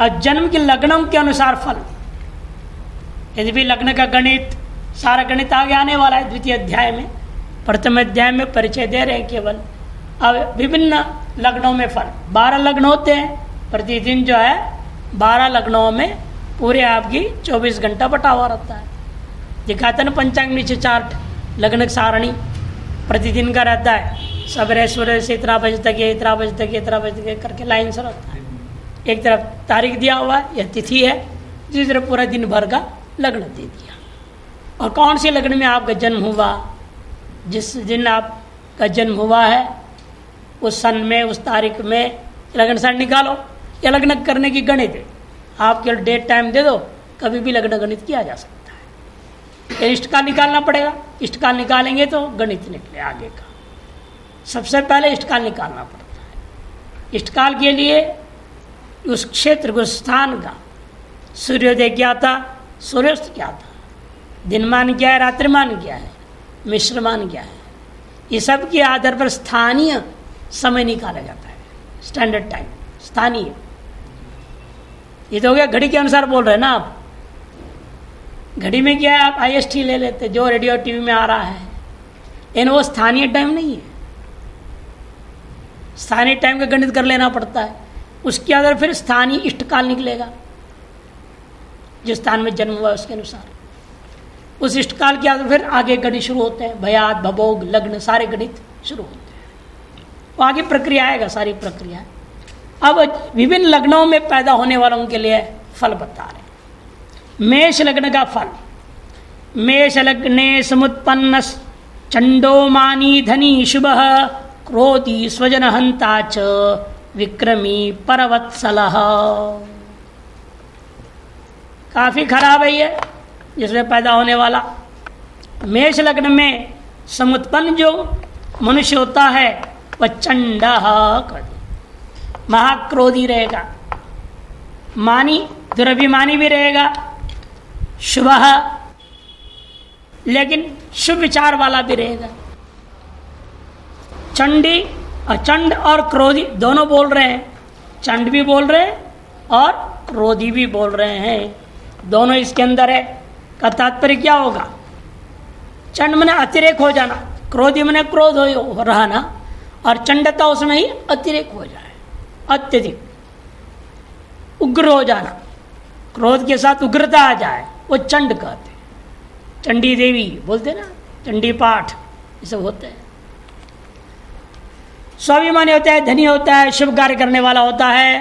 और जन्म के लग्नों के अनुसार फल। यदि भी लग्न का गणित, सारा गणित आगे आने वाला है द्वितीय अध्याय में। प्रथम अध्याय में परिचय दे रहे हैं केवल। अब विभिन्न लग्नों में फल 12 लग्न होते हैं। प्रतिदिन जो है 12 लग्नों में पूरे आपकी 24 घंटा बटा हुआ रहता है। दिखाते ना पंचांग नीचे चार्ट, लग्न सारणी प्रतिदिन का रहता है। सवेरे सूर्य से इतना बजे तक है, इतना बजे तक, इतना बजे तक करके लाइन से रहता है। एक तरफ तारीख दिया हुआ है, यह तिथि है, दूसरी तरफ पूरा दिन भर का लग्न दे दिया। और कौन से लग्न में आपका जन्म हुआ, जिस दिन आपका जन्म हुआ है उस सन में, उस तारीख में लग्न सन निकालो। या लग्न करने की गणित है, आप केवल डेट टाइम दे दो, कभी भी लग्न गणित किया जा सकता है। इष्टकाल निकालना पड़ेगा, इष्टकाल निकालेंगे तो गणित निकले आगे का। सबसे पहले इष्टकाल निकालना पड़ता है। इष्टकाल के लिए उस क्षेत्र, उस स्थान का सूर्योदय क्या था, सूर्यास्त क्या था, दिनमान क्या है, रात्रिमान क्या है, मिश्रमान क्या है, ये सब के आधार पर स्थानीय समय निकाला जाता है। स्टैंडर्ड टाइम स्थानीय। ये तो हो गया घड़ी के अनुसार बोल रहे हैं ना आप। घड़ी में क्या है, आप IST ले लेते जो रेडियो टीवी में आ रहा है, लेकिन वो स्थानीय टाइम नहीं है। स्थानीय टाइम का गणित कर लेना पड़ता है। उसके आधार फिर स्थानीय इष्टकाल निकलेगा, जिस स्थान में जन्म हुआ उसके अनुसार। उस इष्टकाल के आधार फिर आगे गणित शुरू होते हैं। भयात, भभोग, लग्न, सारे गणित शुरू होते हैं। वो आगे प्रक्रिया आएगा, सारी प्रक्रिया। अब विभिन्न लग्नों में पैदा होने वालों के लिए फल बता रहे। मेष लग्न का फल। मेष लग्ने समुत्पन्न चंडोमानी धनी शुभ क्रोधी स्वजन हंता च विक्रमी परवत्सलः। काफी खराब है ये, जिसमें पैदा होने वाला। मेष लग्न में समुत्पन्न जो मनुष्य होता है वह चंडः, महाक्रोधी रहेगा, मानी, दुरभिमानी भी रहेगा, शुभ, लेकिन शुभ विचार वाला भी रहेगा। चंडी, चंड और क्रोधी दोनों बोल रहे हैं। चंड भी बोल रहे हैं और क्रोधी भी बोल रहे हैं, दोनों इसके अंदर है। का तात्पर्य क्या होगा? चंड मने अतिरेक हो जाना, क्रोधी मने क्रोध हो रहना, और चंडता उसमें ही अतिरेक हो जाए, अत्यधिक उग्र हो जाना, क्रोध के साथ उग्रता आ जाए, वो चंड कहते। चंडी देवी बोलते ना, चंडी पाठ, ये सब होते हैं। स्वाभिमानी होता है, धनी होता है, शुभ कार्य करने वाला होता है,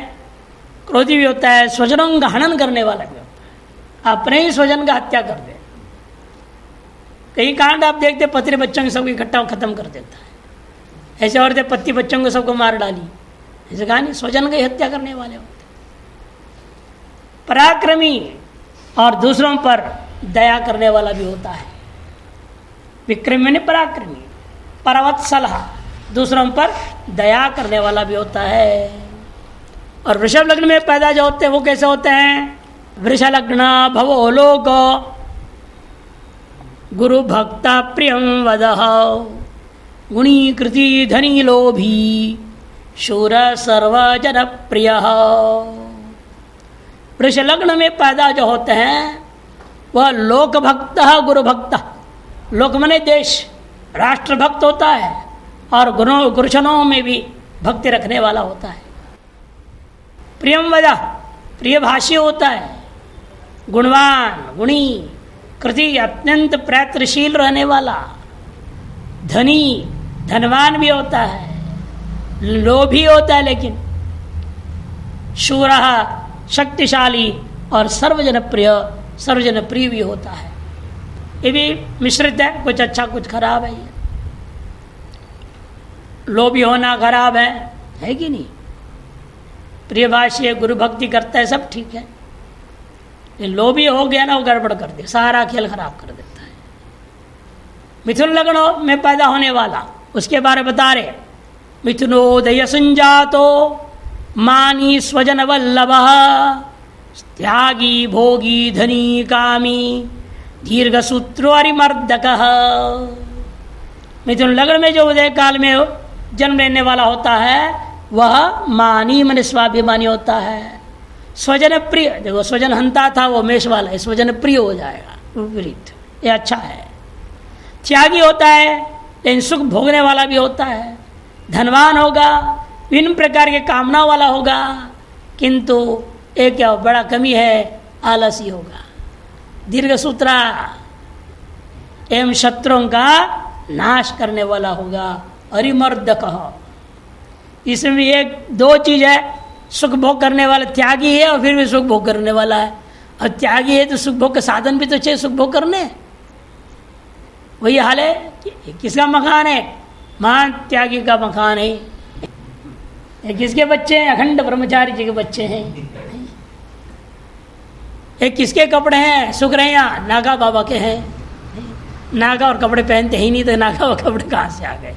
क्रोधी भी होता है, स्वजनों का हनन करने वाला भी होता है, अपने ही स्वजन का हत्या कर दे। कई कांड आप देखते, पति बच्चों के सब इकट्ठा खत्म कर देता है। ऐसे औरतें पति बच्चों को सबको मार डाली, ऐसे कहा नहीं, स्वजन की हत्या करने वाले होते। पराक्रमी और दूसरों पर दया करने वाला भी होता है। विक्रमी ने पराक्रमी, परवत्सलः, दूसरों पर दया करने वाला भी होता है। और वृषभ लग्न में पैदा जो होते हैं वो कैसे होते हैं? वृष लग्न भवो लोक गुरु भक्ता प्रियम वदः गुणी कृति धनी लोभी शूर सर्वजन प्रिय। वृष लग्न में पैदा जो होते हैं वह लोक भक्त, गुरु भक्त, लोक मने देश, राष्ट्र भक्त होता है, और गुरुजनों में भी भक्ति रखने वाला होता है। प्रियम वदा, प्रिय भाषी होता है, गुणवान, गुणी, कृति, अत्यंत प्रयत्नशील रहने वाला, धनी, धनवान भी होता है, लोभी होता है, लेकिन शूरः, शक्तिशाली, और सर्वजन प्रिय भी होता है। ये भी मिश्रित है, कुछ अच्छा कुछ खराब है। ये लोभी होना खराब है कि नहीं? प्रिय भाषी, गुरु भक्ति करता है, सब ठीक है। ये लोभी हो गया ना, वो गड़बड़ कर दे, सारा खेल खराब कर देता है। मिथुन लग्न में पैदा होने वाला, उसके बारे में बता रहे। मिथुनोदय संजातो मानी स्वजन वल्लभः त्यागी भोगी धनी कामी दीर्घ सूत्रो अरिमर्दकः। मिथुन लग्न में जो उदय काल में जन्म लेने वाला होता है वह मानी मन स्वाभिमानी होता है, स्वजन प्रिय, देखो स्वजन हंता था वो मेष वाला है, स्वजन प्रिय हो जाएगा, विपरीत, ये अच्छा है। त्यागी होता है लेकिन सुख भोगने वाला भी होता है, धनवान होगा, विभिन्न प्रकार के कामनाओं वाला होगा, किंतु एक क्या बड़ा कमी है, आलसी होगा, दीर्घ सूत्रा एवं शत्रुओं का नाश करने वाला होगा, अरिमर्दक। इसमें भी एक दो चीज है, सुख भोग करने वाला त्यागी है और फिर भी सुख भोग करने वाला है। और त्यागी है तो सुख भोग के साधन भी तो चाहिए सुख भोग करने, वही हाल है। किसका मकान है? महान त्यागी का मकान है। ये किसके बच्चे हैं? अखंड ब्रह्मचारी जी के बच्चे हैं। ये किसके कपड़े हैं? सुखरैया नागा बाबा के हैं। नागा और कपड़े पहनते ही नहीं, तो नागा और कपड़े कहाँ से आ गए?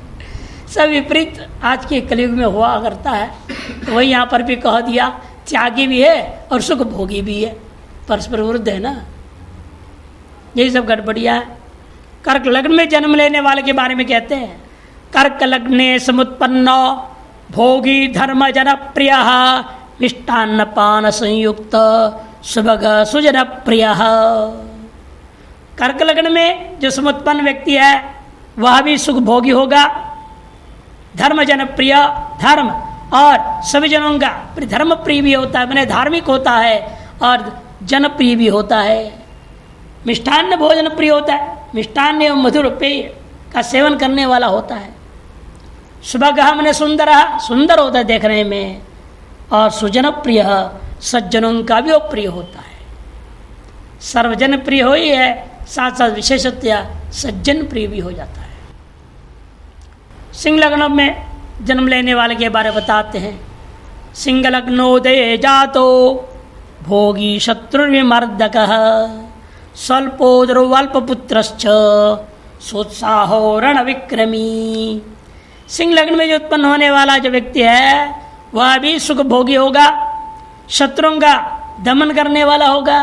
सब विपरीत आज के कलयुग में हुआ करता है। तो वही यहाँ पर भी कह दिया, त्यागी भी है और सुख भोगी भी है, परस्पर विरुद्ध है ना। यही सब गड़बड़िया है। कर्क लग्न में जन्म लेने वाले के बारे में कहते हैं, कर्क लग्ने समुत्पन्नो भोगी धर्म जन प्रिय मिष्टान्न पान संयुक्त सुभग सुजन प्रिय। कर्क लग्न में जो समुत्पन्न व्यक्ति है वह भी सुख भोगी होगा, धर्म जन प्रिय, धर्म और सभी जनों का धर्म प्रिय भी होता है, मैंने धार्मिक होता है और जनप्रिय भी होता है। मिष्ठान्न भोजन प्रिय होता है, मिष्ठान्न एवं मधुर पेय का सेवन करने वाला होता है। सुभगः मैंने सुंदर, सुंदर होता है देखने में, और सुजन प्रिय, सज्जनों का भी वो प्रिय होता है। सर्वजन प्रिय हो ही है, साथ साथ विशेषतया सज्जन प्रिय भी हो जाता है। सिंह लग्न में जन्म लेने वाले के बारे में बताते हैं, सिंह लग्नोदये जातो भोगी शत्रुर्विमर्दकः स्वल्पोदरुवल्पपुत्रश्च सोत्साहो रणविक्रमी। सिंह लग्न में जो उत्पन्न होने वाला जो व्यक्ति है वह भी सुख भोगी होगा, शत्रुओं का दमन करने वाला होगा,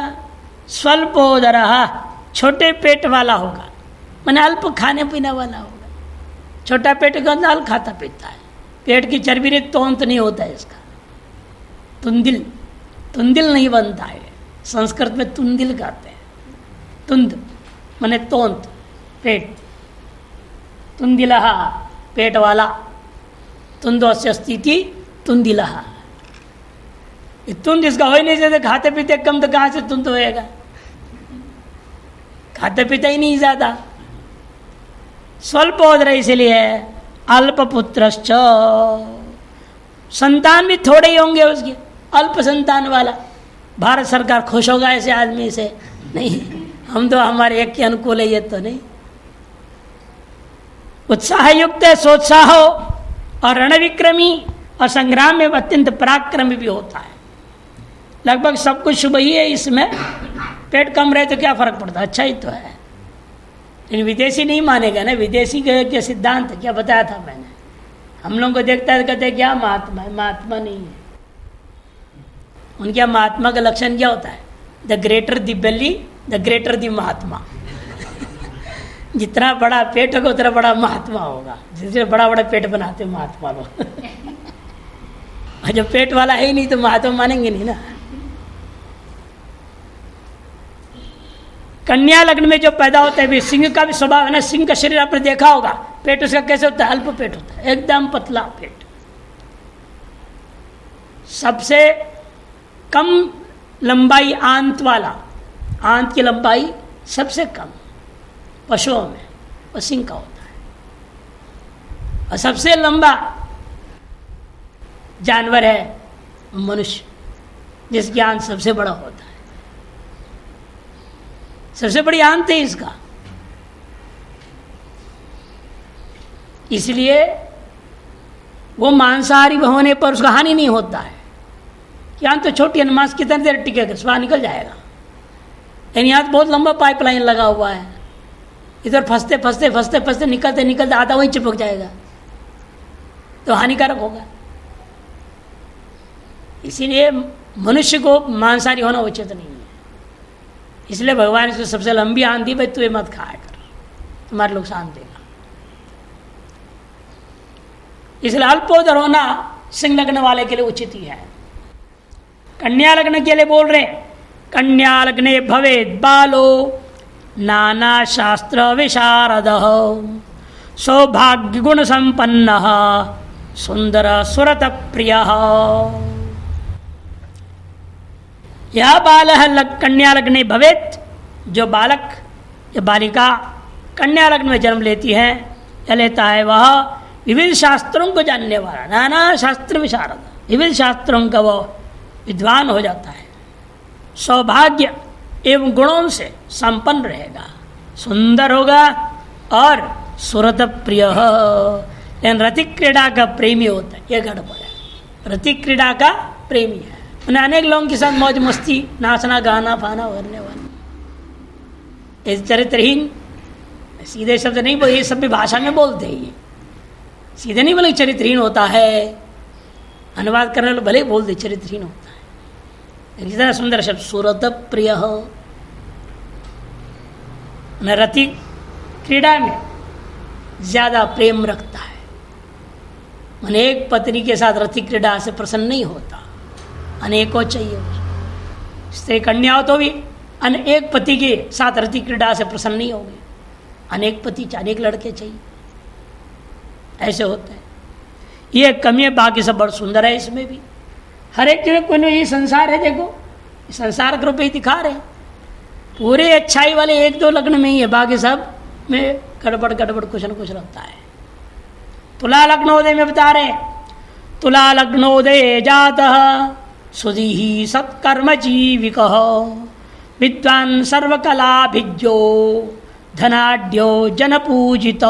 स्वल्पोदरः छोटे पेट वाला होगा, मैंने अल्प खाने पीने वाला होगा। छोटा पेट का दाल खाता पीता है, पेट की चर्बी ने तोंत नहीं होता है इसका, तुंदिल, तुंदिल नहीं बनता है। संस्कृत में तुंदिल कहते हैं, तुंद माने तोंत, पेट, तुंदिलहा पेट वाला, तुंदोस्य स्थिति तुंदिलहा। तुंद इसका हो ही नहीं सकता, खाते पीते कम तो कहाँ से तुंद होएगा, खाते पीते ही नहीं ज्यादा। स्वल्पोदर इसलिए अल्प पुत्रश्च, संतान भी थोड़े ही होंगे उसके, अल्प संतान वाला। भारत सरकार खुश होगा ऐसे आदमी से? नहीं, हम तो हमारे एक के अनुकूल है, ये तो नहीं। उत्साह युक्त है, सोत्साह और रणविक्रमी, और संग्राम में अत्यंत पराक्रमी भी होता है। लगभग सब कुछ शुभ ही है इसमें। पेट कम रहे तो क्या फर्क पड़ता, अच्छा ही तो है। लेकिन विदेशी नहीं मानेगा ना, विदेशी के सिद्धांत क्या बताया था मैंने। हम लोगों को देखता है कहते हैं क्या महात्मा है, महात्मा नहीं है। उनके महात्मा का लक्षण क्या होता है? The greater the belly the greater the Mahatma. जितना बड़ा पेट होगा उतना बड़ा महात्मा होगा, जिससे बड़ा बड़ा पेट बनाते हैं महात्मा लोग। और जब पेट वाला है ही नहीं तो महात्मा मानेंगे नहीं ना। कन्या लग्न में जो पैदा होता है भी सिंह का भी स्वभाव है ना, सिंह का शरीर आपने देखा होगा, पेट उसका कैसे होता है? अल्प पेट होता है, एकदम पतला पेट। सबसे कम लंबाई आंत वाला, आंत की लंबाई सबसे कम पशुओं में वो सिंह का होता है। और सबसे लंबा जानवर है मनुष्य, जिसकी आंत सबसे बड़ा होता है, सबसे बड़ी आंत है इसका। इसलिए वो मांसाहारी होने पर उसका हानि नहीं होता है। कि आंत तो छोटी है, मांस कितनी देर टिकेगा, स्वाद निकल जाएगा। यानी यहाँ बहुत लंबा पाइपलाइन लगा हुआ है, इधर फंसते फंसते फंसते फंसते निकलते निकलते आधा वहीं चिपक जाएगा, तो हानिकारक होगा। इसीलिए मनुष्य को मांसाहारी होना उचित नहीं है। इसलिए भगवान इसको सबसे लंबी आंत दी, भाई तू ये मत खाया कर, तुम्हारे नुकसान देगा। इसलिए अल्पोदर होना सिंह लग्न वाले के लिए उचित ही है। कन्या लग्न के लिए बोल रहे हैं, कन्या लग्ने भवेद बालो नाना शास्त्र विशारद सौभाग्य गुण संपन्न सुंदर सुरत प्रिय। यह बाल कन्या लग्ने भवेत, जो बालक या बालिका कन्या लग्न में जन्म लेती है या लेता है, वह विविध शास्त्रों को जानने वाला, नाना शास्त्र विशारद, विविध शास्त्रों का वह विद्वान हो जाता है, सौभाग्य एवं गुणों से संपन्न रहेगा, सुंदर होगा और सुरत प्रिय। लेकिन रतिक क्रीड़ा का प्रेमी होता है, यह गड़बड़ है। रतिक क्रीड़ा का प्रेमी है, उन्हें अनेक लोगों के साथ मौज मस्ती, नाचना गाना पाना करने वाले। इस चरित्रहीन, सीधे शब्द नहीं बोले, ये सब भी भाषा में बोलते हैं, ये सीधे नहीं बोले चरित्रहीन होता है, अनुवाद करने वाले भले बोल दे चरित्रहीन होता है। इतना सुंदर शब्द सुरत प्रिय। रति क्रीड़ा में ज्यादा प्रेम रखता है, अनेक पत्नी के साथ रति क्रीड़ा से प्रसन्न नहीं होता, अनेकों चाहिए। स्त्री कन्या हो तो भी अनेक पति के साथ रति क्रीड़ा से प्रसन्न नहीं होगी, अनेक पति, अनेक लड़के चाहिए, ऐसे होता है। ये कमी है, बाकी सब बड़ा सुंदर है। इसमें भी हर एक जगह कोई ये संसार है, देखो संसार के रूप ही दिखा रहे, पूरे अच्छाई वाले एक दो लग्न में ही है, बाकी सब में गड़बड़ गड़बड़ कुछ न कुछ रहता है। तुला लग्नोदय में बता रहे, तुला लग्नोदय जातः सुधीहि सत्कर्म जीविक विद्वान सर्वकलाभिज्ञो धनाढ्यो जन पूजित।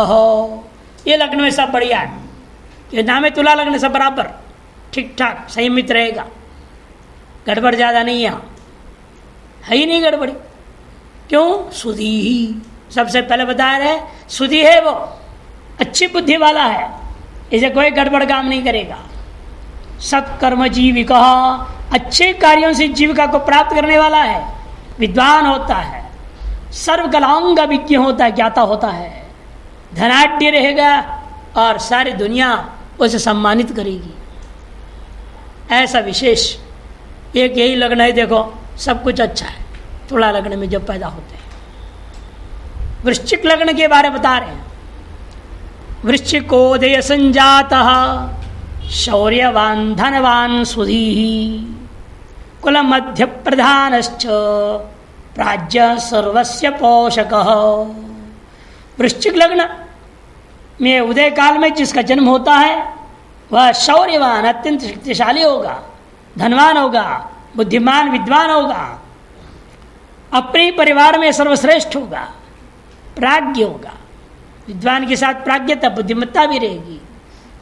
ये लग्न में सब बढ़िया है, ये नाम है तुला लग्न, सब बराबर ठीक ठाक संयमित रहेगा, गड़बड़ ज़्यादा नहीं यहाँ है ही नहीं गड़बड़ी। क्यों? सुधी ही, सबसे पहले बता रहे सुधी है, वो अच्छी बुद्धि वाला है, इसे कोई गड़बड़ काम नहीं करेगा। सत्कर्म जीविका, अच्छे कार्यों से जीविका को प्राप्त करने वाला है, विद्वान होता है, सर्व कलाओं का विज्ञ होता है, ज्ञाता होता है, धनाढ्य रहेगा और सारी दुनिया उसे सम्मानित करेगी। ऐसा विशेष एक यही लग्न है, देखो सब कुछ अच्छा है तुला लग्न में जब पैदा होते हैं। वृश्चिक लग्न के बारे में बता रहे हैं, वृश्चिकोदय संजातः शौर्यवान धनवान सुधीः कुल मध्य प्रधानश्च प्राज्य सर्वस्य पोषकः। वृश्चिक लग्न में उदय काल में जिसका जन्म होता है वह शौर्यवान, अत्यंत शक्तिशाली होगा, धनवान होगा, बुद्धिमान विद्वान होगा, अपने परिवार में सर्वश्रेष्ठ होगा, प्राज्ञ होगा, विद्वान के साथ प्राज्ञता बुद्धिमत्ता भी रहेगी,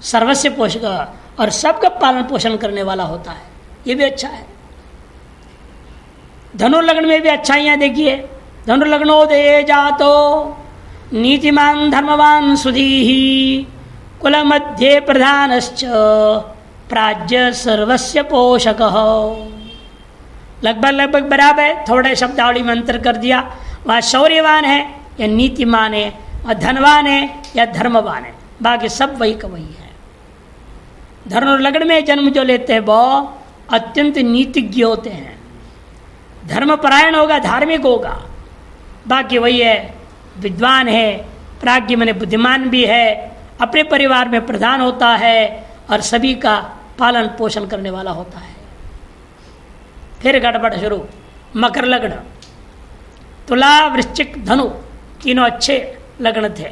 सर्वस्व पोषक और सबका पालन पोषण करने वाला होता है, ये भी अच्छा है। धनुर्लग्न में भी अच्छाइयाँ देखिए, धनुर्लग्नोदये जातो नीतिमान धर्मवान सुधीः कुल मध्य प्रधानश्च प्राज्य सर्वस्य पोषकः। लगभग बराबर, थोड़े शब्दावली में अंतर कर दिया, वह शौर्यवान है या नीतिमान है, वह धनवान है या धर्मवान है, बाकी सब वही का वही है। धनुर्लग्न में जन्म जो लेते हैं वो अत्यंत नीतिज्ञ होते हैं, धर्मपरायण होगा, धार्मिक होगा, बाकी वही है, विद्वान है, प्राज्ञ माने बुद्धिमान भी है, अपने परिवार में प्रधान होता है और सभी का पालन पोषण करने वाला होता है। फिर गड़बड़ शुरू, मकर लग्न, तुला वृश्चिक धनु तीनों अच्छे लग्न थे,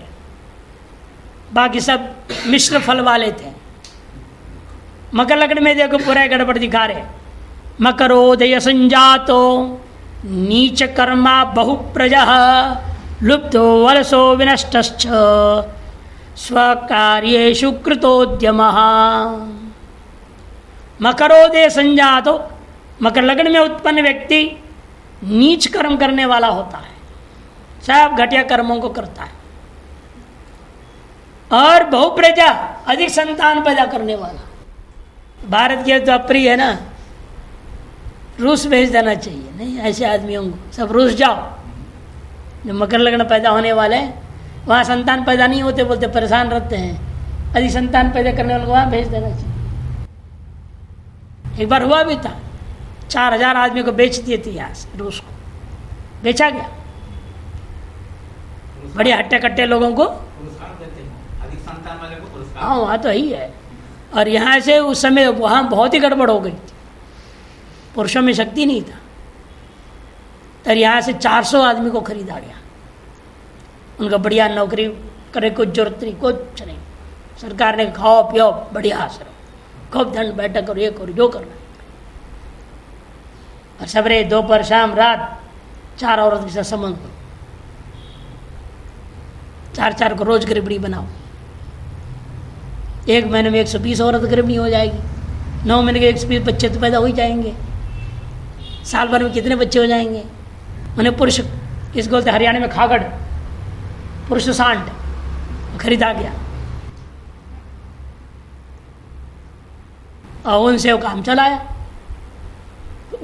बाकी सब मिश्र फल वाले थे। मकर लग्न में देखो पूरा गड़बड़ दिखा रहे, मकरोदय संजातो नीच कर्मा बहुप्रजः लुप्तो वलसो विनष्टश्च स्वकार्येषु कृतोद्यमः। मकरोदय संजातो, मकर लग्न में उत्पन्न व्यक्ति नीच कर्म करने वाला होता है, सब घटिया कर्मों को करता है, और बहुप्रजा अधिक संतान पैदा करने वाला। भारत के तो अप्रिय है ना, रूस भेज देना चाहिए, नहीं ऐसे आदमियों को सब रूस जाओ, जो मकर लग्न पैदा होने वाले वहाँ संतान पैदा नहीं होते, बोलते परेशान रहते हैं, अधिक संतान पैदा करने वाले को वहाँ भेज देना चाहिए। एक बार हुआ भी था, 4,000 आदमी को बेच दिए थे यहाँ से रूस को, बेचा गया। बड़े हट्टे कट्टे लोगों को हाँ वहाँ तो ही है। और यहाँ से उस समय वहाँ बहुत ही गड़बड़ हो गई थी, पुरुषों में शक्ति नहीं था। तो यहाँ से 400 आदमी को खरीदा गया। उनका बढ़िया नौकरी करे, कुछ जरूरत नहीं, कुछ नहीं। सरकार ने खाओ पियो बढ़िया आश्रम, खूब दंड बैठक करो, ये करो जो करना। और सवेरे दोपहर शाम रात 4 औरत के साथ संबंध करो, 4 को रोज गृहिणी बनाओ। 1 महीने में 120 औरत गृहिणी हो जाएगी। 9 महीने के 120 बच्चे तो पैदा हो ही जाएंगे। साल भर में कितने बच्चे हो जाएंगे? उन्हें पुरुष किसको बोलते, हरियाणा में खागड़, पुरुष सांड खरीदा गया और उनसे वो काम चलाया।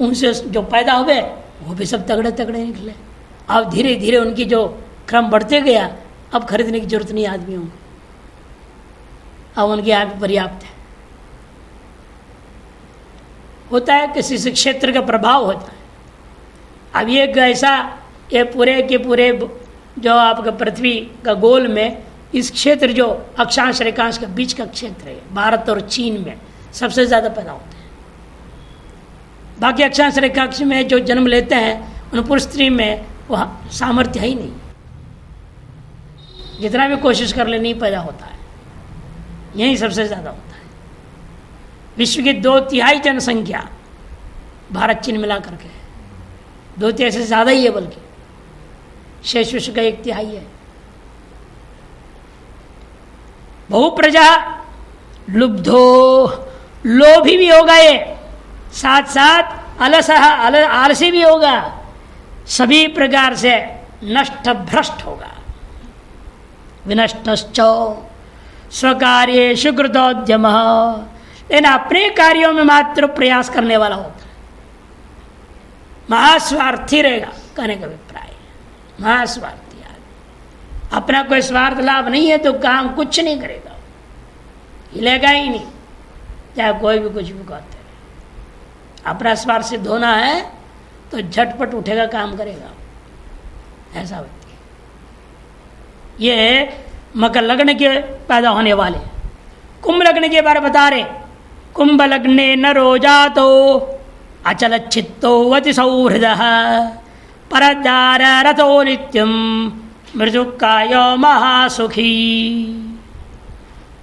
उनसे जो पैदा हुए वो भी सब तगड़े तगड़े निकले। अब धीरे धीरे उनकी जो क्रम बढ़ते गया, अब खरीदने की जरूरत नहीं आदमियों को, अब उनके यहाँ भी पर्याप्त है। होता है किसी से क्षेत्र का प्रभाव होता है। अब ये ऐसा ये पूरे के पूरे जो आपका पृथ्वी का गोल में इस क्षेत्र जो अक्षांश रेखांश के बीच का क्षेत्र है, भारत और चीन में सबसे ज़्यादा पैदा होते हैं। बाकी अक्षांश रेखांश में जो जन्म लेते हैं उन पुरुष स्त्री में वह सामर्थ्य ही नहीं, जितना भी कोशिश कर ले नहीं पैदा होता है। यही सबसे ज़्यादा होता है। विश्व की 2/3 जनसंख्या भारत चीन मिला करके 2/3 से ज़्यादा ही है, बल्कि शेष विश्व का 1/3 है। बहुप्रजा लुब्धो, लोभी भी होगा ये, साथ साथ आलसी भी होगा, सभी प्रकार से नष्ट भ्रष्ट होगा। विनष्टश्च स्वकार्येषु कृतोद्यम, लेकिन अपने कार्यों में मात्र प्रयास करने वाला होता है। महास्वार्थी रहेगा, कहने का अभिप्राय महास्वार्थी आदमी। अपना कोई स्वार्थ लाभ नहीं है तो काम कुछ नहीं करेगा, हिलेगा ही नहीं, चाहे कोई भी कुछ भी कहते रहे। अपना स्वार्थ से धोना है तो झटपट उठेगा, काम करेगा, ऐसा होती है। ये मकर लग्न के पैदा होने वाले। कुंभ लग्न के बारे बता रहे, कुंभ लग्ने नरो जातो अचल चित्तो वति सौहृद परदार रतो नित्यम मृदुकाय महासुखी।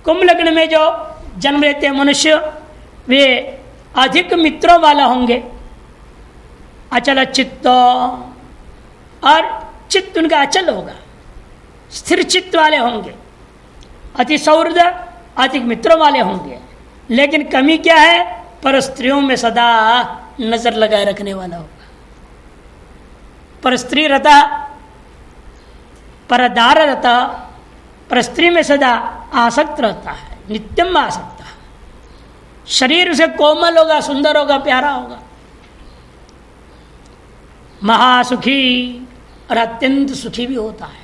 कुंभ लग्न में जो जन्म लेते हैं मनुष्य, वे अधिक मित्रों वाला होंगे, अचल चित्त, और चित्त उनका अचल होगा, स्थिर चित्त वाले होंगे, अति सौहृद, अधिक मित्रों वाले होंगे। लेकिन कमी क्या है? पर स्त्रियों में सदा नजर लगाए रखने वाला होगा। पर स्त्री रता, परदार रता, पर स्त्री में सदा आसक्त रहता है, नित्यम आसक्त है। शरीर से कोमल होगा, सुंदर होगा, प्यारा होगा, महासुखी और अत्यंत सुखी भी होता है।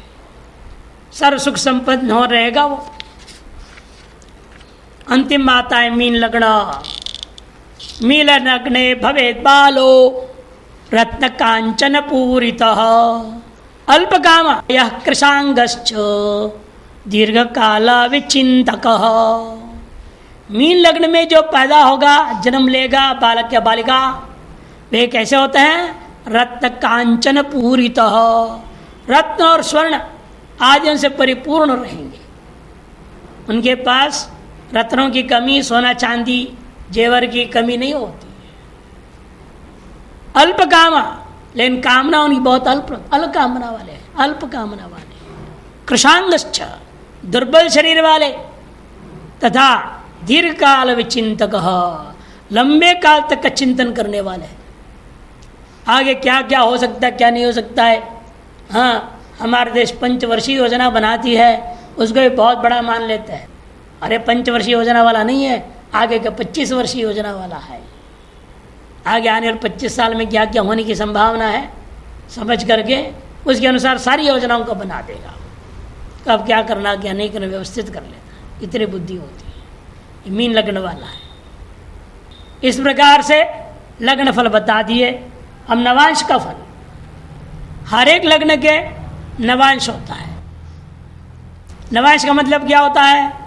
सर्व सुख संपन्न हो रहेगा वो। अंतिम आता है मीन लग्न। मीन लग्ने भवेद बालो रत्न कांचन पूरितः अल्प काम यह कृशांगश्च दीर्घ काल विचिंतक। मीन लग्न में जो पैदा होगा, जन्म लेगा बालक या बालिका, वे कैसे होते हैं? रत्न कांचन पूरितः, रत्न और स्वर्ण आदि उनसे परिपूर्ण रहेंगे। उनके पास रत्नों की कमी, सोना चांदी जेवर की कमी नहीं होती। अल्प कामा, लेकिन कामना उनकी बहुत अल्प कामना वाले, अल्प कामना वाले। कृशांगश्च, दुर्बल शरीर वाले, तथा दीर्घ काल विचिंतक, लंबे काल तक का चिंतन करने वाले। आगे क्या क्या हो सकता है, क्या नहीं हो सकता है। हाँ, हमारे देश पंचवर्षीय योजना बनाती है, उसको भी बहुत बड़ा मान लेते हैं। अरे पंचवर्षीय योजना वाला नहीं है, आगे का 25 वर्षीय योजना वाला है। आगे आने वाले 25 साल में क्या क्या होने की संभावना है, समझ करके उसके अनुसार सारी योजनाओं को बना देगा। कब क्या करना, क्या नहीं करना, व्यवस्थित कर लेना, इतनी बुद्धि होती है। मीन लगने वाला है। इस प्रकार से लग्न फल बता दिए। अब नवांश का फल, हर एक लग्न के नवांश होता है। नवांश का मतलब क्या होता है?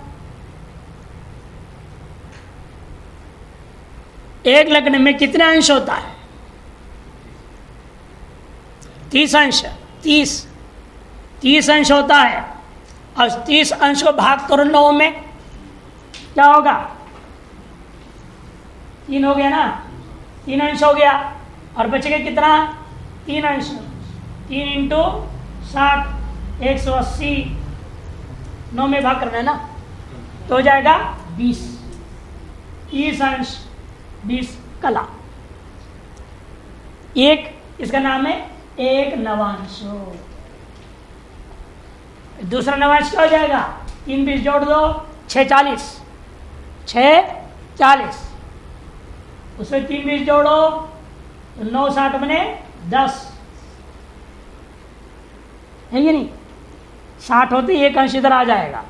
एक लग्न में कितने अंश होता है? 30 अंश। 30 अंश होता है। और 30 अंश को भाग करो 9 में, क्या होगा? 3 हो गया ना, 3 अंश हो गया। और बचेगा कितना? 3 अंश। 3 इंटू 60, 180, 9 में भाग करना है ना, तो हो जाएगा 20। 30 अंश 20 कला। एक इसका नाम है एक नवांश। दूसरा नवांश क्या हो जाएगा? 3 20 जोड़ दो, 6 40। 6 40, उसमें 3 20 जोड़ो तो 9 60 बने 10, है ये नहीं? 60 होते एक अंश इधर आ जाएगा।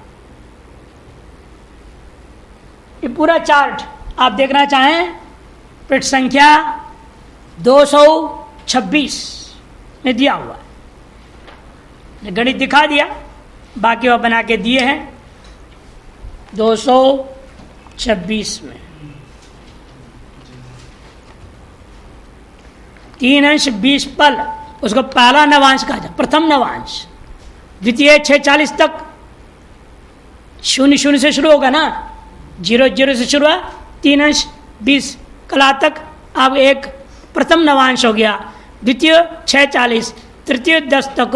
ये पूरा चार्ट आप देखना चाहें, पृष्ठ संख्या 226 में दिया हुआ है। गणित दिखा दिया, बाकी वह बना के दिए हैं 226 में। 3 अंश 20 पल, उसको पहला नवांश कहा जाए, प्रथम नवांश। द्वितीय 6 40 तक 0 0 से शुरू होगा ना, 0 0 से शुरू हुआ, 3 अंश 20 कला तक अब एक प्रथम नवांश हो गया। द्वितीय 6 40, तृतीय 10 तक,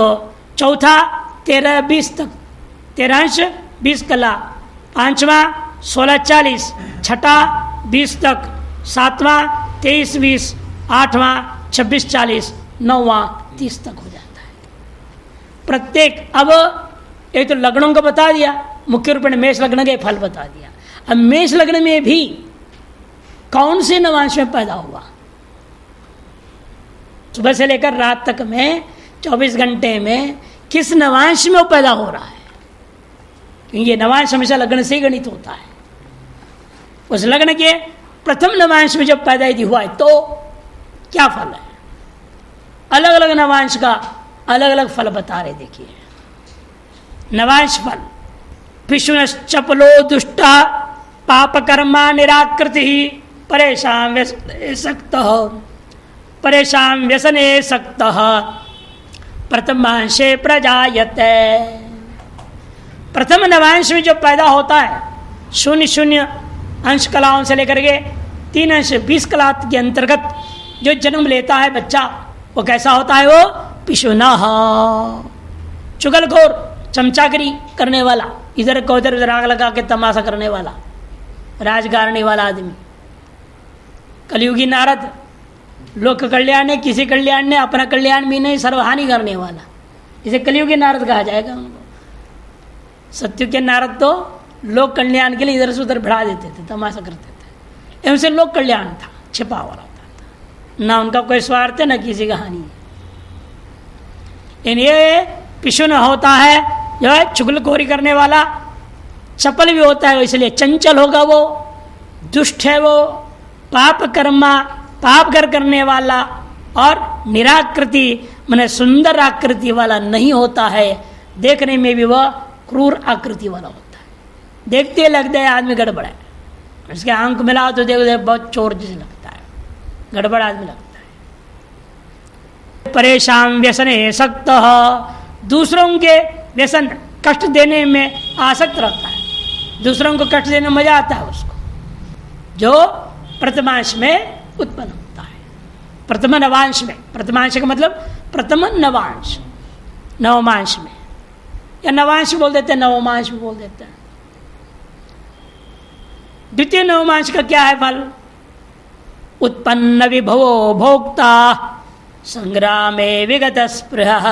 चौथा 13 20 तक, 13 अंश 20 कला, पांचवा 16 40, छठा 20 तक, सातवां 23 20, आठवां 26 40, नौवां 30 तक हो जाता है प्रत्येक। अब एक तो लग्नों को बता दिया, मुख्य रूप में मेष लग्न के फल बता दिया। अब मेष लग्न में भी कौन से नवांश में पैदा हुआ, सुबह से लेकर रात तक में 24 घंटे में किस नवांश में वो पैदा हो रहा है, क्योंकि ये नवांश हमेशा लग्न से ही गणित होता है। उस लग्न के प्रथम नवांश में जब पैदा यदि हुआ है तो क्या फल है? अलग अलग नवांश का अलग अलग फल बता रहे। देखिए नवांश फल, पिशुनश्चपलो दुष्टा पापकर्मा निराकृति परेशान व्यसने सक्तः प्रथमांशे प्रजायते। प्रथम नवांश में जो पैदा होता है 0 0 अंश कलाओं से लेकर के 3 अंश 20 कला के अंतर्गत जो जन्म लेता है बच्चा, वो कैसा होता है? वो पिशुनः, चुगलखोर, चमचागिरी करने वाला, इधर को उधर आग लगा के तमाशा करने वाला, राजकारणी वाला आदमी। कलयुगी नारद, लोक कल्याण ने, किसी कल्याण ने, अपना कल्याण भी नहीं, सर्वहानि करने वाला, इसे कलयुगी नारद कहा जाएगा उनको। सत्य के नारद तो लोक कल्याण के लिए इधर से उधर बढ़ा देते थे, तमाशा करते थे, उनसे लोक कल्याण था, छिपा हुआ रहता था, ना उनका कोई स्वार्थ है ना किसी का हानि। ये पिशुन होता है जो है चुगलखोरी करने वाला, चपल भी होता है, इसलिए चंचल होगा वो, दुष्ट है वो, पाप कर्मा, पाप कर करने वाला, और निराकृति माने सुंदर आकृति वाला नहीं होता है। देखने में भी वह क्रूर आकृति वाला होता है, देखते लगता है आदमी गड़बड़ है, इसके आंख मिलाओ तो देखो बहुत चोर जैसे लगता है, गड़बड़ आदमी लगता है। परेशान व्यसने सक्तः, दूसरों के व्यसन कष्ट देने में आसक्त रहता है, दूसरों को कष्ट देने में मजा आता है उसको, जो प्रथमांश में उत्पन्न होता है। प्रथम नवांश में, प्रथमांश का मतलब प्रथम नवांश, नवमांश में, या नवांश बोल देते हैं, नवमांश भी बोल देते हैं। द्वितीय नवमांश का क्या है फल? उत्पन्न विभवो भोक्ता संग्रामे विगत स्पृह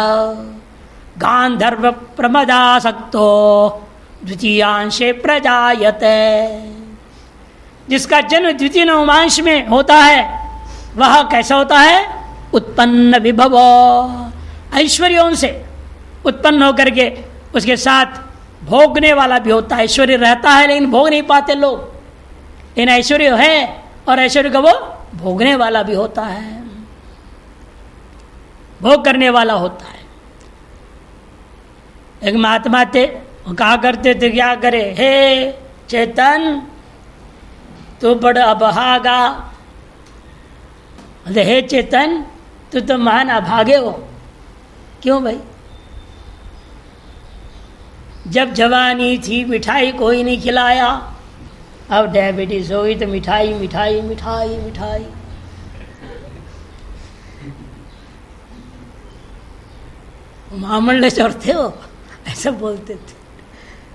गांधर्व प्रमदासक्तो द्वितीयांशे प्रजायते। जिसका जन्म द्वितीय नवमांश में होता है वह कैसा होता है? उत्पन्न विभव, ऐश्वर्यों से उत्पन्न होकर के उसके साथ भोगने वाला भी होता है। ऐश्वर्य रहता है लेकिन भोग नहीं पाते लोग, लेकिन ऐश्वर्य है और ऐश्वर्य का वो भोगने वाला भी होता है, भोग करने वाला होता है। एक महात्मा थे, वो कहा करते थे क्या करे, हे चेतन तू बड़ा अभागा, हे चेतन तू तो महान अभागे हो। क्यों भाई? जब जवानी थी मिठाई कोई नहीं खिलाया, अब डायबिटीज हो गई तो मिठाई मिठाई मिठाई मिठाई। महामंडल चोर थे वो, ऐसा बोलते थे।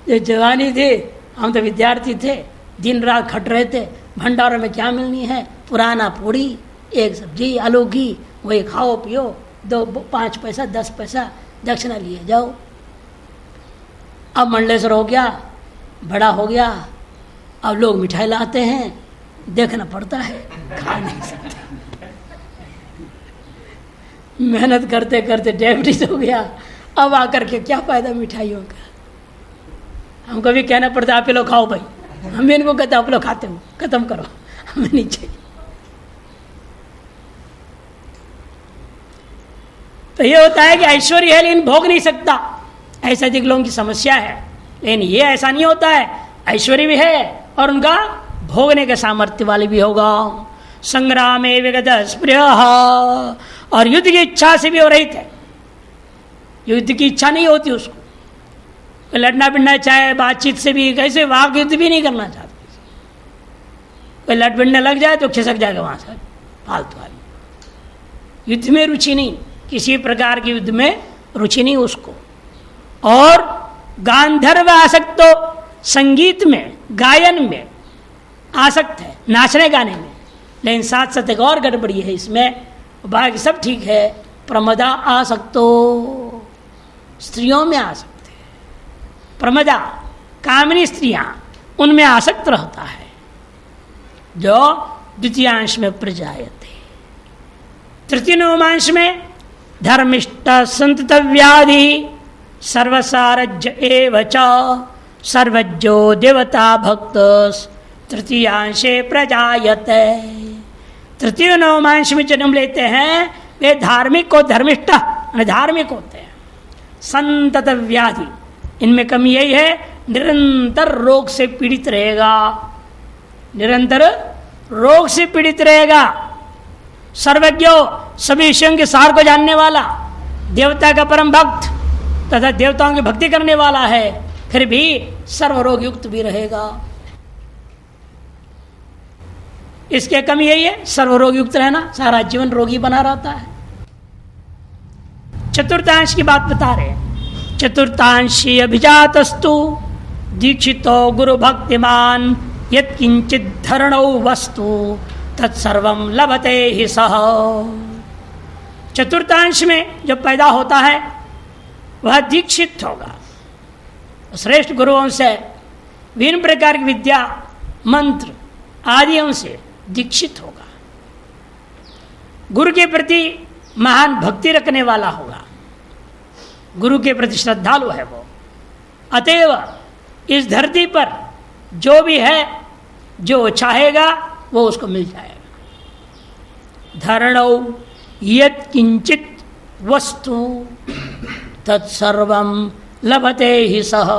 जो जवानी थी, हम तो विद्यार्थी थे, दिन रात खट रहे थे, भंडारों में क्या मिलनी है, पुराना पूड़ी, एक सब्जी आलू की, वही खाओ पियो, 5 पैसा 10 पैसा दक्षिणा लिए जाओ। अब मंडलेश्वर हो गया, बड़ा हो गया, अब लोग मिठाई लाते हैं, देखना पड़ता है, खा नहीं सकते। मेहनत करते करते डायबिटीज हो गया, अब आकर के क्या फायदा मिठाइयों का। हमको भी कहना पड़ता है आप लोग खाओ भाई, हम भी इनको कहते आप लोग खाते हो, खत्म करो, हमें नहीं चाहिए। तो ये होता है कि ऐश्वर्य है लेकिन भोग नहीं सकता, ऐसा अधिक लोगों की समस्या है। लेकिन ये ऐसा नहीं होता है, ऐश्वर्य भी है और उनका भोगने के सामर्थ्य वाले भी होगा। संग्राम विगत स्पृह, और युद्ध की इच्छा से भी हो रही थे। युद्ध की इच्छा नहीं होती उसको, लड़ना भिड़ना चाहे, बातचीत से भी, कैसे वाक युद्ध भी नहीं करना चाहते। कोई लड़ भिड़ने लग जाए तो खिसक जाएगा वहां से, फालतू वाली। युद्ध में रुचि नहीं, किसी प्रकार के युद्ध में रुचि नहीं उसको। और गांधर्व आसक्त, संगीत में गायन में आसक्त है, नाचने गाने में। लेकिन साथ साथ एक और गड़बड़ी है इसमें, बाकी सब ठीक है, प्रमदा आसक्तो, स्त्रियों में आसक्त है। प्रमदा कामिनी स्त्रियां, उनमें आसक्त रहता है, जो द्वितीयांश में प्रजायते। तृतीय नवमांश में धर्मिष्ठ संतत व्याधि सर्वसारज एव च सर्वज्ञो देवता भक्त तृतीयांशे प्रजायते। तृतीय नवमांश में जन्म लेते हैं वे धार्मिक और धर्मिष्ठ धार्मिक होते हैं। संतत व्याधि, इनमें कमी यही है, निरंतर रोग से पीड़ित रहेगा, निरंतर रोग से पीड़ित रहेगा। सर्वज्ञ, सभी विषयों के सार को जानने वाला, देवता का परम भक्त तथा देवताओं की भक्ति करने वाला है, फिर भी सर्वरोग युक्त भी रहेगा। इसके कमी यही है, सर्वरोग युक्त रहना, सारा जीवन रोगी बना रहता है। चतुर्थांश की बात बता रहे हैं। चतुर्थांशी अभिजातस्तु दीक्षितो गुरु भक्तिमान यत्किंचित धरणौ वस्तु तत्सर्वं लभते ही सह। चतुर्थांश में जो पैदा होता है वह दीक्षित होगा, श्रेष्ठ गुरुओं से विभिन्न प्रकार की विद्या मंत्र आदियों से दीक्षित होगा। गुरु के प्रति महान भक्ति रखने वाला होगा, गुरु के प्रति श्रद्धालु है वो। अतएव इस धरती पर जो भी है, जो चाहेगा वो उसको मिल जाएगा। धरणौ यत् किंचित वस्तु तत्सर्वं लभते ही सह,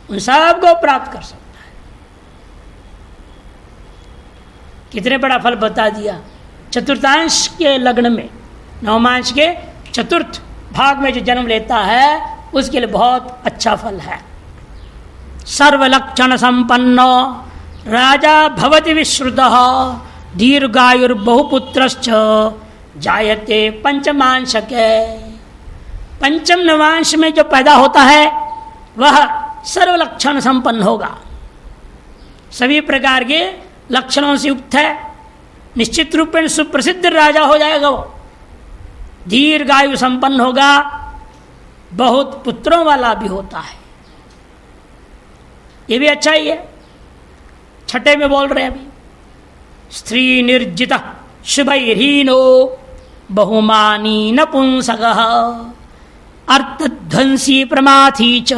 उन सब को प्राप्त कर सकता है। कितने बड़ा फल बता दिया। चतुर्थांश के लग्न में, नवमांश के चतुर्थ भाग में जो जन्म लेता है उसके लिए बहुत अच्छा फल है। सर्वलक्षण संपन्न राजा भवति विश्रुतः दीर्घायुर्बहुपुत्रश्च जायते पंचमांशके। पंचम नवांश में जो पैदा होता है वह सर्वलक्षण संपन्न होगा, सभी प्रकार के लक्षणों से युक्त है, निश्चित रूप में सुप्रसिद्ध राजा हो जाएगा वो। दीर्घायु संपन्न होगा, बहुत पुत्रों वाला भी होता है, ये भी अच्छा ही है। छठे में बोल रहे हैं अभी, स्त्री निर्जित शुभहीनो बहुमानी नपुंसकः अर्थध्वंसी प्रमाथी च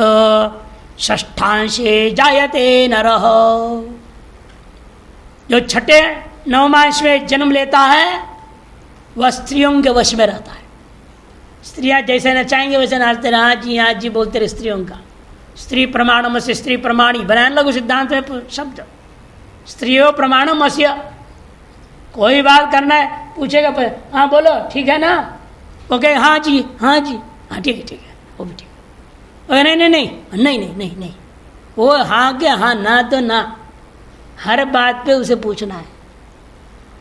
षष्ठांशे जायते नरः। जो छठे नवमांश में जन्म लेता है वह स्त्रियों के वश में रहता है। स्त्रियां जैसे नचाएंगे वैसे नाचते रहे, हाँ जी बोलते रहे स्त्रियों का। स्त्री प्रमाणम से स्त्री प्रमाणी बनाने लगो सिद्धांत में शब्द, स्त्रियों प्रमाणम अस्य। कोई बात करना है पूछेगा हाँ बोलो ठीक है ना, ओके हाँ जी ठीक है वो भी ठीक है, नहीं वो हाँ के हाँ ना तो ना, हर बात पे उसे पूछना है।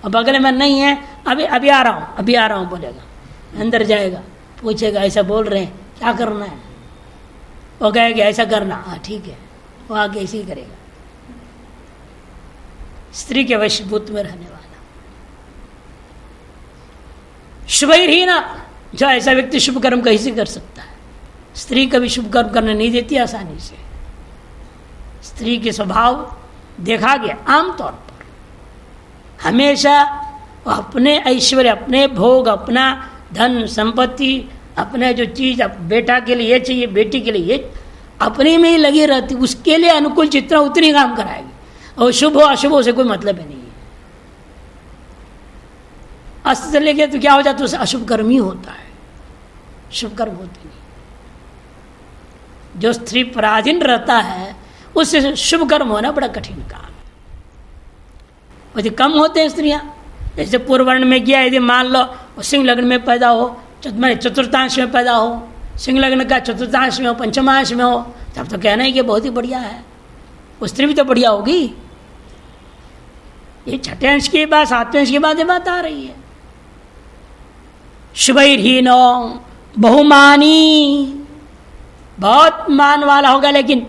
और बगल में नहीं है अभी आ रहा हूँ बोलेगा, अंदर जाएगा पूछेगा ऐसा बोल रहे हैं क्या करना है, वो कहेगा ऐसा करना, हाँ ठीक है, वो आगे ऐसे ही करेगा। स्त्री के वशीभूत में रहने वाला शुभहीना, जो ऐसा व्यक्ति शुभ कर्म कैसे कर सकता है? स्त्री कभी शुभ कर्म करने नहीं देती आसानी से। स्त्री के स्वभाव देखा गया आमतौर पर हमेशा अपने ऐश्वर्य, अपने भोग, अपना धन संपत्ति, अपने जो चीज बेटा के लिए ये चाहिए, बेटी के लिए ये, अपने में ही लगी रहती, उसके लिए अनुकूल जितना उतनी काम कराएगी, और शुभ हो अशुभ हो से कोई मतलब ही नहीं है। अस्त्र लेके तो क्या हो जाता है, उसे अशुभ कर्म ही होता है, शुभ कर्म होते नहीं। जो स्त्री पराधीन रहता है उससे शुभ कर्म होना बड़ा कठिन काम है। वैसे कम होते हैं स्त्रियां, जैसे पूर्व वर्ण में गया, यदि मान लो सिंह लग्न में पैदा हो, चतुर्थांश में पैदा हो, सिंह लग्न का चतुर्थांश में हो, पंचमांश में हो, तब तो कहना है कि बहुत ही बढ़िया है, वो स्त्री भी तो बढ़िया होगी। ये छठे अंश की बात, सातवें अंश की बात ये बात आ रही है। शुभहीनो बहुमानी, बहुत मान वाला होगा, लेकिन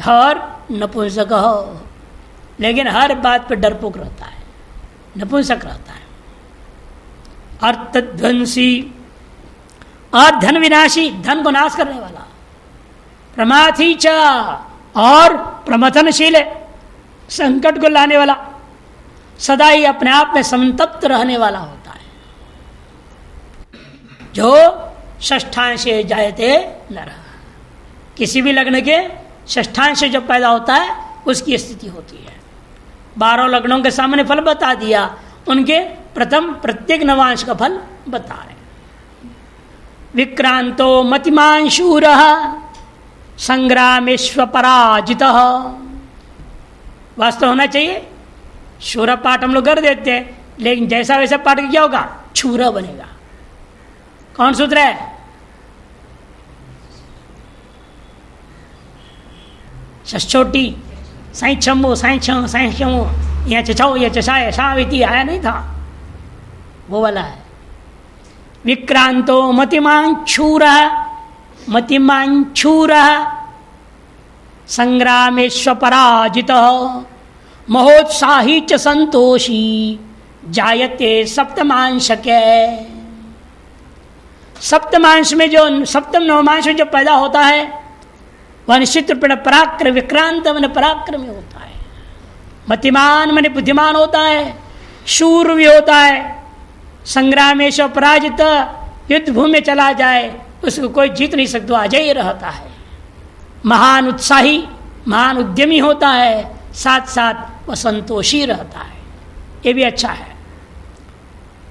हर नपुंसक हो, लेकिन हर बात पर डरपोक रहता है, नपुंसक रहता है। अर्थध्वंसी और धन विनाशी, धन को नाश करने वाला। प्रमाथी च, और प्रमथनशील, संकट को लाने वाला, सदा ही अपने आप में संतप्त रहने वाला होता है। जो षष्ठांशे जायते नर, किसी भी लग्न के षष्ठांश जब पैदा होता है उसकी स्थिति होती है। 12 लग्नों के सामने फल बता दिया, उनके प्रथम प्रत्येक नवांश का फल बता रहे। विक्रांतो मतिमान शूर संग्रामेश्व पराजित, वास्तव होना चाहिए शूर पाठ हम लोग कर देते हैं, लेकिन जैसा वैसा पाठ क्या होगा, छूरा बनेगा। कौन सूत्र है? छोटी साई छमो साई छमो, यहाँ चचाओ या चचाए शाविती आया नहीं था, वो वाला है। विक्रांतो मतिमांछूर संग्रामेश्व पराजित महोत्साही च संतोषी जायते सप्तमांश के। सप्तमांश में जो सप्तम नवमांश में जो पैदा होता है वह निश्चित रूप में पराक्रम, विक्रांत मन पराक्रमी होता है, मतिमान मन बुद्धिमान होता है, शूर भी होता है, संग्रामेश पराजित, युद्ध भूमि में चला जाए उसको कोई जीत नहीं सकता, अजय रहता है। महान उत्साही, महान उद्यमी होता है, साथ साथ वह संतोषी रहता है, ये भी अच्छा है।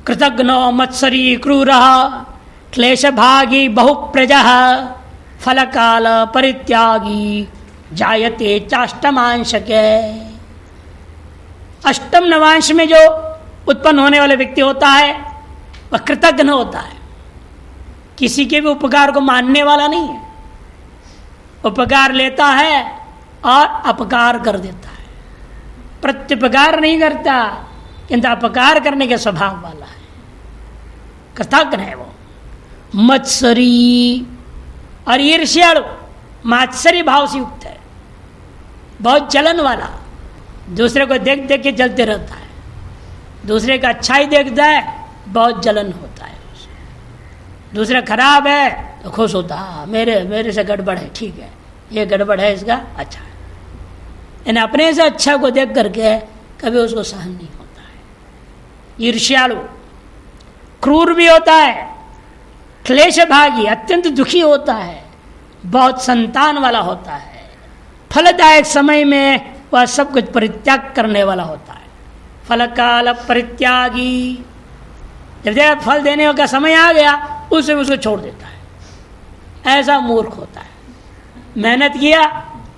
कृतघ्नो मत्सरी क्रूर क्लेश भागी बहुप्रजा फलकाल परित्यागी जायते चाष्टमांश के। अष्टम नवांश में जो उत्पन्न होने वाला व्यक्ति होता है वह कृतघ्न होता है, किसी के भी उपकार को मानने वाला नहीं है, उपकार लेता है और अपकार कर देता है, प्रत्युपकार नहीं करता किंतु अपकार करने के स्वभाव वाला है, कृतघ्न है वो। मत्सरी और ईर्ष्यालु, मात्सरी भाव से युक्त है, बहुत जलन वाला, दूसरे को देख देख के जलते रहता है, दूसरे का अच्छाई देखता है बहुत जलन होता है उसे, दूसरा खराब है तो खुश होता है, मेरे से गड़बड़ है, ठीक है ये गड़बड़ है इसका अच्छा है, यानी अपने से अच्छा को देख करके कभी उसको सहन नहीं होता है। ईर्ष्यालु, क्रूर भी होता है, क्लेश भागी, अत्यंत दुखी होता है, बहुत संतान वाला होता है, फलदायक समय में वह सब कुछ परित्याग करने वाला होता है, फल काल परित्यागी, जब फल देने का समय आ गया उससे उसको छोड़ देता है। ऐसा मूर्ख होता है। मेहनत किया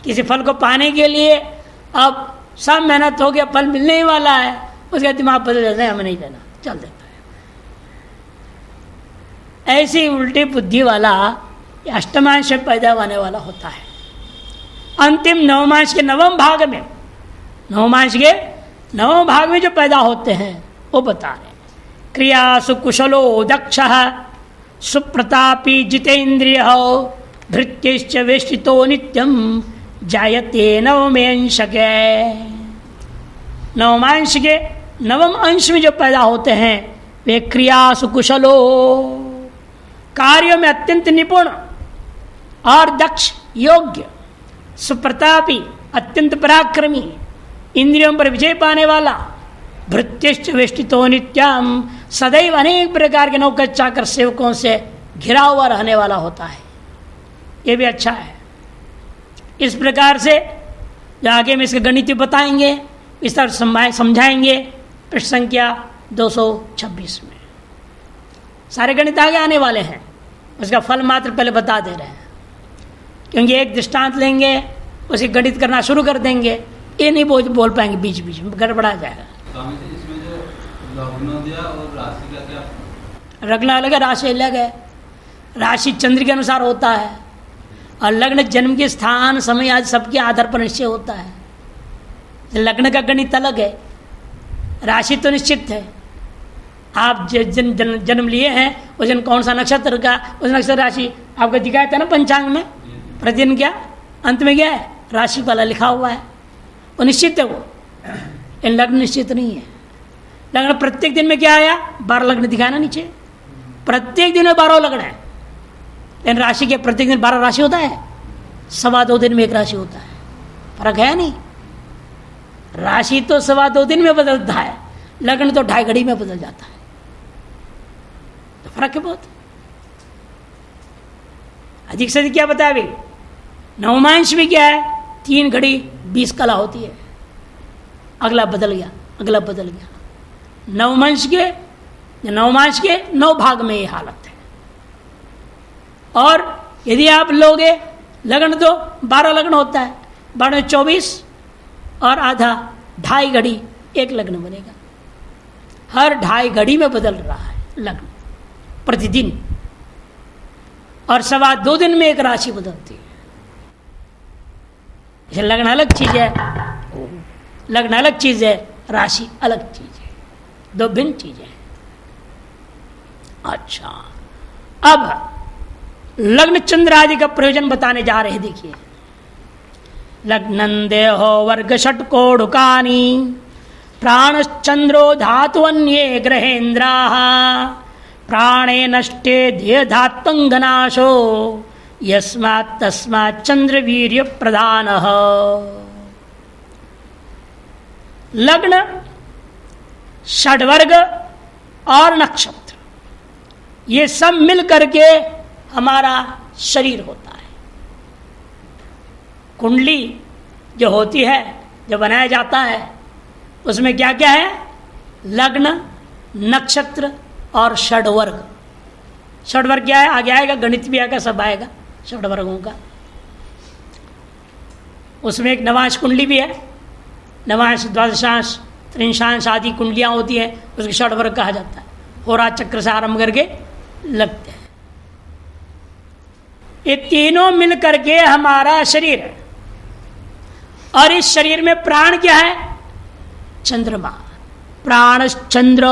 किसी फल को पाने के लिए, अब सब मेहनत हो गया, फल मिलने ही वाला है, उसका दिमाग बदल जाता है, हमें नहीं देना, चल देता है। ऐसी उल्टी बुद्धि वाला अष्टमांश में पैदा होने वाला होता है। अंतिम नवमांश के नवम भाग में, नवमांश के नवम भाग में जो पैदा होते हैं वो बता रहे हैं। क्रियासु कुशलो दक्ष सुप्रतापी जितेन्द्रिय भृत्यश्च वेष्टितो नित्यम जायते नवमेंशक। नवमांश के नवम अंश में जो पैदा होते हैं वे क्रियासु कुशलो, कार्यों में अत्यंत निपुण और दक्ष, योग्य, सुप्रतापी, अत्यंत पराक्रमी, इंद्रियों पर विजय पाने वाला, भृत्यश्च वेष्टितो नित्यम, सदैव अनेक प्रकार के नौकर चाकर सेवकों से घिरा हुआ रहने वाला होता है। ये भी अच्छा है। इस प्रकार से जो आगे में इसके गणित बताएंगे, इस तरह समझाएंगे। पृष्ठ संख्या 226 में सारे गणित आगे आने वाले हैं, उसका फल मात्र पहले बता दे रहे हैं, क्योंकि एक दृष्टांत लेंगे उसे गणित करना शुरू कर देंगे, ये नहीं बोल पाएंगे, बीच बीच में गड़बड़ा जाएगा। इसमें जो लग्नोदय और राशि का क्या? लग्न अलग है, राशि अलग है। राशि चंद्र के अनुसार होता है और लग्न जन्म के स्थान, समय आदि सबके आधार पर निश्चय होता है। लग्न का गणित अलग है, राशि तो निश्चित है। आप जन्म लिए हैं उस दिन कौन सा नक्षत्र का, उस नक्षत्र राशि आपको दिखाया था ना पंचांग में, प्रतिदिन क्या अंत में क्या है, राशि वाला लिखा हुआ है, वो निश्चित है। वो इन लग्न निश्चित नहीं है। लग्न प्रत्येक दिन में क्या आया, 12 लग्न दिखाया ना नीचे, प्रत्येक दिन में 12 लग्न है। इन राशि के प्रत्येक दिन 12 राशि होता है, 2.25 दिन में एक राशि होता है, फर्क है नहीं। राशि तो 2.25 दिन में बदलता है, लग्न तो 2.5 घड़ी में बदल जाता है, तो फर्क है बहुत। अधिक से अधिक क्या बताया भाई, नवमांश में क्या है, 3 घड़ी 20 कला होती है, अगला बदल गया, अगला बदल गया। नवमांश के 9 भाग में ये हालत है। और यदि आप लोगे लग्न तो 12 लग्न होता है, 12 में 24 और आधा 2.5 घड़ी एक लग्न बनेगा। हर 2.5 घड़ी में बदल रहा है लग्न प्रतिदिन, और 2.25 दिन में एक राशि बदलती है। इसे लग्न अलग चीज है, लग्न अलग चीज है, राशि अलग चीज है, 2 भिन्न चीजें हैं। अच्छा, अब लग्न चंद्र आदि का प्रयोजन बताने जा रहे हैं। देखिए, लग्नं देहो वर्ग षट्कोढुकानि प्राणश्चंद्रो धातुन्ये ग्रहेन्द्राः प्राणे नष्टे देह धात्वंगनाशो यस्मात् तस्मात् चंद्र वीर्य प्रधानः। लग्न, षड्वर्ग और नक्षत्र, ये सब मिल करके हमारा शरीर होता है। कुंडली जो होती है, जो बनाया जाता है, उसमें क्या क्या है, लग्न, नक्षत्र और षड्वर्ग। षड्वर्ग क्या है, आगे आएगा, गणित भी आएगा, सब आएगा षड्वर्गों का। उसमें एक नवांश कुंडली भी है, नवांश, द्वादशांश, त्रिंशांश आदि कुंडलियां होती हैं, उसके षड्वर्ग कहा जाता है। होरा चक्र से आरंभ करके लगते हैं। ये तीनों मिल करके हमारा शरीर है। और इस शरीर में प्राण क्या है, चंद्रमा, प्राण चंद्र।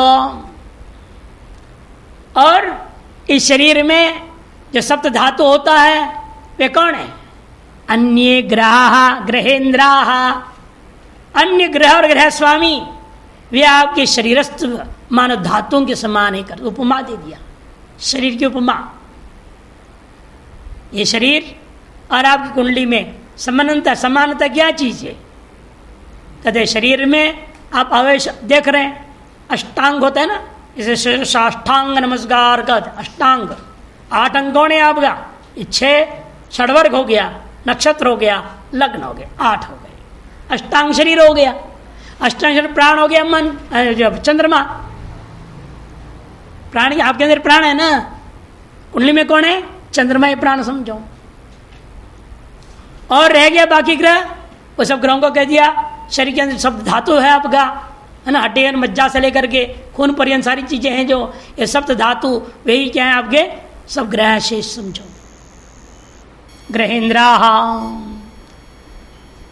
और इस शरीर में जो सप्त धातु होता है वे कौन है, अन्य ग्रह ग्रहेन्द्राः, अन्य ग्रह और ग्रह स्वामी, वे आपके शरीरस्थ मानव धातुओं के समान है कर उपमा दे दिया, शरीर की उपमा। ये शरीर और आपकी कुंडली में समानता क्या चीज है, कहते शरीर में आप अवयव देख रहे हैं, अष्टांग होता है ना, इसे साष्टांग नमस्कार कहते, अष्टांग 8 अंगों ने आपका, 6 षड्वर्ग हो गया, नक्षत्र हो गया, लग्न हो गया, 8 हो गए, अष्टांग शरीर हो गया। अष्टांग प्राण हो गया मन, चंद्रमा। प्राण आपके अंदर प्राण है ना, कुंडली में कौन है? चंद्रमा ही प्राण समझो। और रह गया बाकी ग्रह, वो सब ग्रहों को कह दिया। शरीर के अंदर सब धातु है आपका, है ना, हड्डी मज्जा से लेकर के खून पर्यंत सारी चीजें हैं जो ये सप्त धातु, वही क्या है आपके सब ग्रह शेष समझो। ग्रहेंद्रा,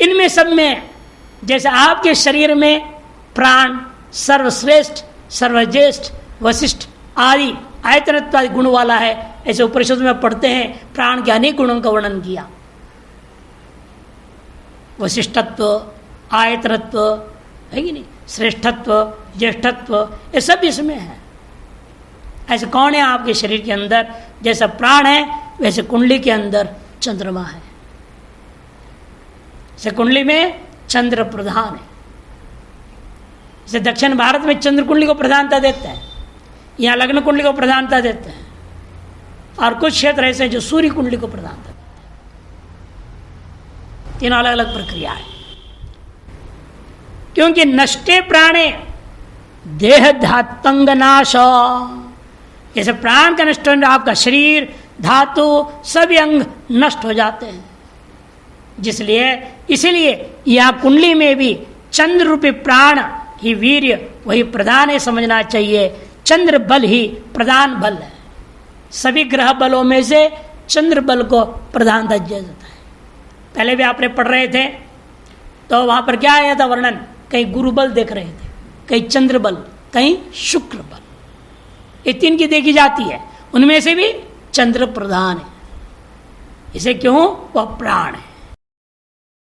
इनमें सब में जैसे आपके शरीर में प्राण सर्वश्रेष्ठ, सर्वज्येष्ठ, वशिष्ठ आदि आयतनत्व गुण वाला है, ऐसे उपनिषद में पढ़ते हैं प्राण के अनेक गुणों का वर्णन किया। वशिष्ठत्व, आयतनत्व है कि नहीं, श्रेष्ठत्व, ज्येष्ठत्व, ये सब इसमें है। ऐसे कौन है आपके शरीर के अंदर? जैसा प्राण है वैसे कुंडली के अंदर चंद्रमा है। जैसे कुंडली में चंद्र प्रधान है। जैसे दक्षिण भारत में चंद्र कुंडली को प्रधानता देते हैं, यहाँ लग्न कुंडली को प्रधानता देते हैं, और कुछ क्षेत्र ऐसे हैं जो सूर्य कुंडली को प्रधानता देते हैं। तीनों अलग अलग प्रक्रिया है। क्योंकि नष्टे प्राणे देह धातंग नाश, जैसे प्राण का नष्ट होने आपका शरीर, धातु, सभी अंग नष्ट हो जाते हैं। इसलिए यह कुंडली में भी चंद्र रूपी प्राण ही वीर्य वही प्रधान है, समझना चाहिए। चंद्र बल ही प्रधान बल है। सभी ग्रह बलों में से चंद्र बल को प्रधानता दिया जाता है। पहले भी आपने पढ़ रहे थे तो वहां पर क्या आया था वर्णन? कहीं गुरु बल देख रहे थे, कहीं चंद्र बल, कहीं शुक्र बल, ये तीन की देखी जाती है। उनमें से भी चंद्र प्रधान है। इसे क्यों? वह प्राण है।